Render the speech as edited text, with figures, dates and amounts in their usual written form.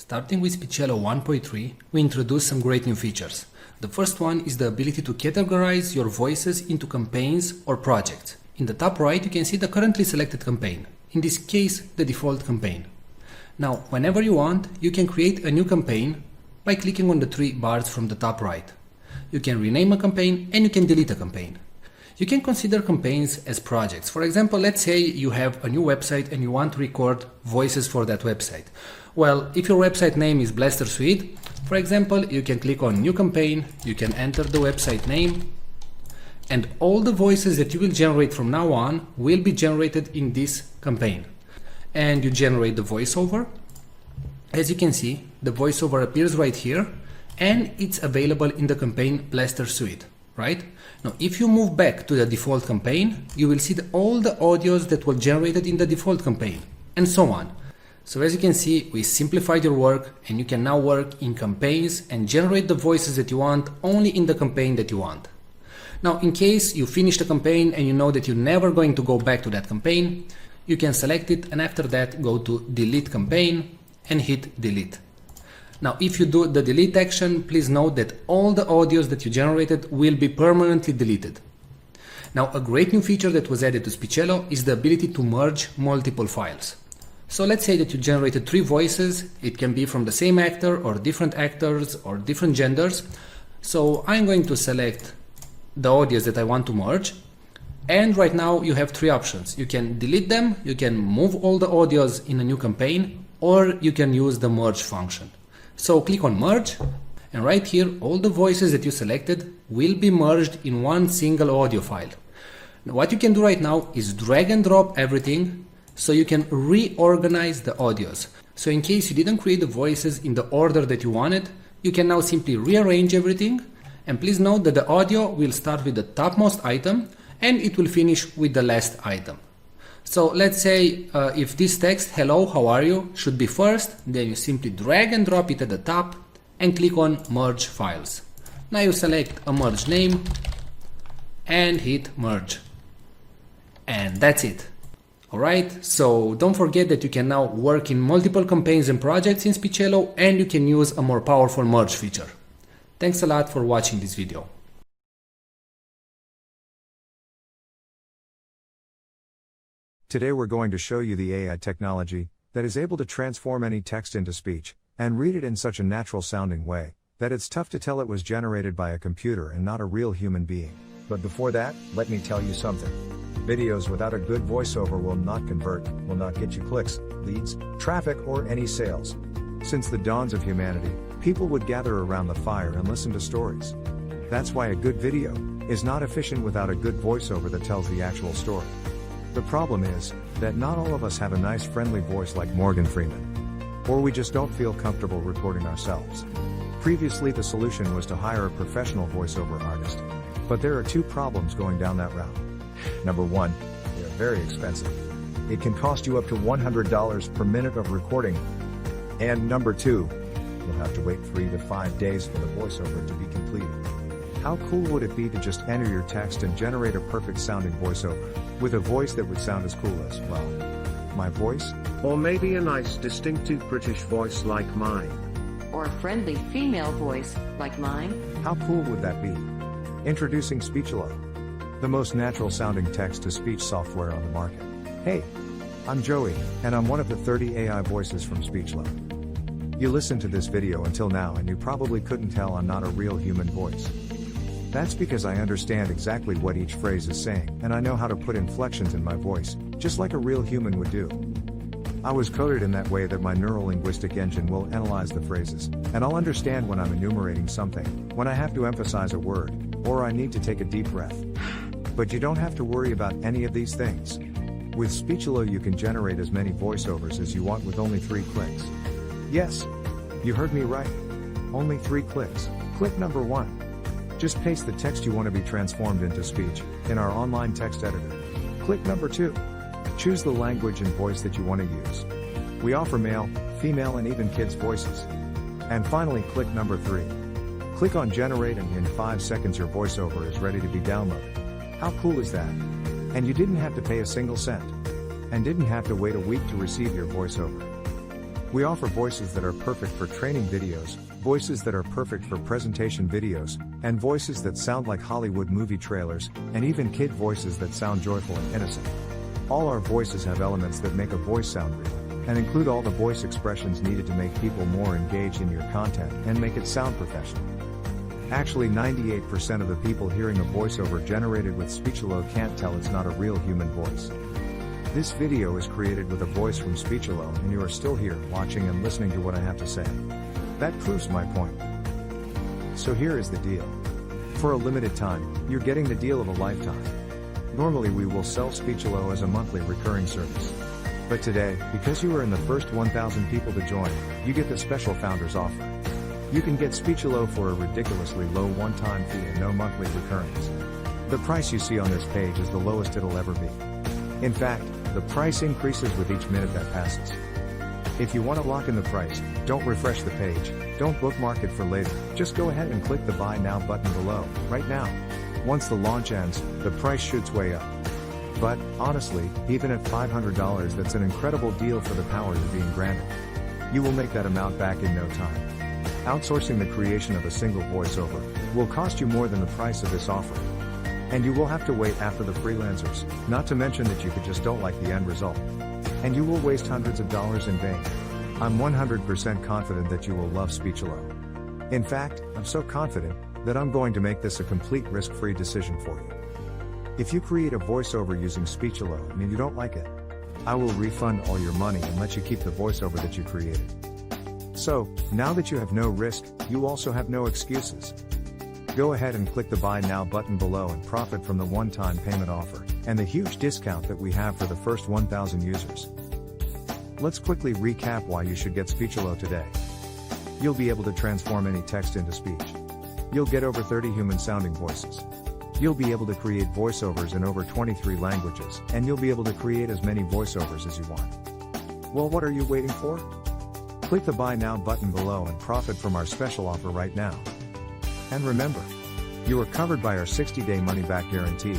Starting with Speechelo 1.3, we introduced some great new features. The first one is the ability to categorize your voices into campaigns or projects. In the top right, you can see the currently selected campaign. In this case, the default campaign. Now, whenever you want, you can create a new campaign by clicking on the three bars from the top right. You can rename a campaign and you can delete a campaign. You can consider campaigns as projects. For example, let's say you have a new website and you want to record voices for that website. Well, if your website name is Blaster Suite, for example, you can click on New Campaign, you can enter the website name, and all the voices that you will generate from now on will be generated in this campaign. And you generate the voiceover. As you can see, the voiceover appears right here, and it's available in the campaign Blaster Suite, right? Now, if you move back to the default campaign, you will see all the audios that were generated in the default campaign, and so on. So as you can see, we simplified your work, and you can now work in campaigns and generate the voices that you want only in the campaign that you want. Now, in case you finish the campaign and you know that you're never going to go back to that campaign, you can select it and after that go to Delete Campaign and hit Delete. Now, if you do the delete action, please note that all the audios that you generated will be permanently deleted. Now, a great new feature that was added to Speechelo is the ability to merge multiple files. So let's say that you generated 3 voices. It can be from the same actor or different actors or different genders. So I'm going to select the audios that I want to merge. And right now you have 3 options. You can delete them, you can move all the audios in a new campaign, or you can use the merge function. So click on merge, and right here all the voices that you selected will be merged in one single audio file. Now, what you can do right now is drag and drop everything so you can reorganize the audios. So in case you didn't create the voices in the order that you wanted, you can now simply rearrange everything. And please note that the audio will start with the topmost item and it will finish with the last item. So let's say if this text, hello, how are you, should be first, then you simply drag and drop it at the top and click on merge files. Now you select a merge name and hit merge. And that's it. Alright, so don't forget that you can now work in multiple campaigns and projects in Speechelo, and you can use a more powerful merge feature. Thanks a lot for watching this video. Today we're going to show you the AI technology that is able to transform any text into speech and read it in such a natural sounding way that it's tough to tell it was generated by a computer and not a real human being. But before that, let me tell you something. Videos without a good voiceover will not convert, will not get you clicks, leads, traffic, or any sales. Since the dawns of humanity, people would gather around the fire and listen to stories. That's why a good video is not efficient without a good voiceover that tells the actual story. The problem is that not all of us have a nice friendly voice like Morgan Freeman. Or we just don't feel comfortable recording ourselves. Previously the solution was to hire a professional voiceover artist. But there are 2 problems going down that route. Number 1, they are very expensive. It can cost you up to $100 per minute of recording. And number 2, you'll have to wait 3 to 5 days for the voiceover to be completed. How cool would it be to just enter your text and generate a perfect sounding voiceover, with a voice that would sound as cool as, well, my voice? Or maybe a nice distinctive British voice like mine. Or a friendly female voice like mine. How cool would that be? Introducing Speechelo, the most natural sounding text-to-speech software on the market. Hey, I'm Joey, and I'm one of the 30 AI voices from Speechelo. You listened to this video until now and you probably couldn't tell I'm not a real human voice. That's because I understand exactly what each phrase is saying, and I know how to put inflections in my voice, just like a real human would do. I was coded in that way that my neurolinguistic engine will analyze the phrases, and I'll understand when I'm enumerating something, when I have to emphasize a word, or I need to take a deep breath. But you don't have to worry about any of these things. With Speechelo you can generate as many voiceovers as you want with only 3 clicks. Yes, you heard me right. Only 3 clicks. Click number 1. Just paste the text you want to be transformed into speech in our online text editor. Click number 2. Choose the language and voice that you want to use. We offer male, female, and even kids' voices. And finally, click number 3. Click on generate and in 5 seconds your voiceover is ready to be downloaded. How cool is that? And you didn't have to pay a single cent. And didn't have to wait a week to receive your voiceover. We offer voices that are perfect for training videos, voices that are perfect for presentation videos, and voices that sound like Hollywood movie trailers, and even kid voices that sound joyful and innocent. All our voices have elements that make a voice sound real, and include all the voice expressions needed to make people more engaged in your content and make it sound professional. Actually, 98% of the people hearing a voiceover generated with Speechelo can't tell it's not a real human voice. This video is created with a voice from Speechelo, and you are still here watching and listening to what I have to say. That proves my point. So here is the deal. For a limited time, you're getting the deal of a lifetime. Normally we will sell Speechelo as a monthly recurring service. But today, because you are in the first 1,000 people to join, you get the special founders offer. You can get Speechelo for a ridiculously low one-time fee and no monthly recurrings. The price you see on this page is the lowest it'll ever be. In fact, the price increases with each minute that passes. If you want to lock in the price, don't refresh the page, don't bookmark it for later, just go ahead and click the Buy Now button below, right now. Once the launch ends, the price shoots way up. But, honestly, even at $500 that's an incredible deal for the power you're being granted. You will make that amount back in no time. Outsourcing the creation of a single voiceover will cost you more than the price of this offer. And you will have to wait after the freelancers, not to mention that you just don't like the end result. And you will waste hundreds of dollars in vain. I'm 100% confident that you will love Speechelo. In fact, I'm so confident that I'm going to make this a complete risk-free decision for you. If you create a voiceover using Speechelo and you don't like it, I will refund all your money and let you keep the voiceover that you created. So, now that you have no risk, you also have no excuses. Go ahead and click the Buy Now button below and profit from the one-time payment offer, and the huge discount that we have for the first 1,000 users. Let's quickly recap why you should get Speechelo today. You'll be able to transform any text into speech. You'll get over 30 human-sounding voices. You'll be able to create voiceovers in over 23 languages, and you'll be able to create as many voiceovers as you want. Well, what are you waiting for? Click the Buy Now button below and profit from our special offer right now. And remember, you are covered by our 60-day money-back guarantee.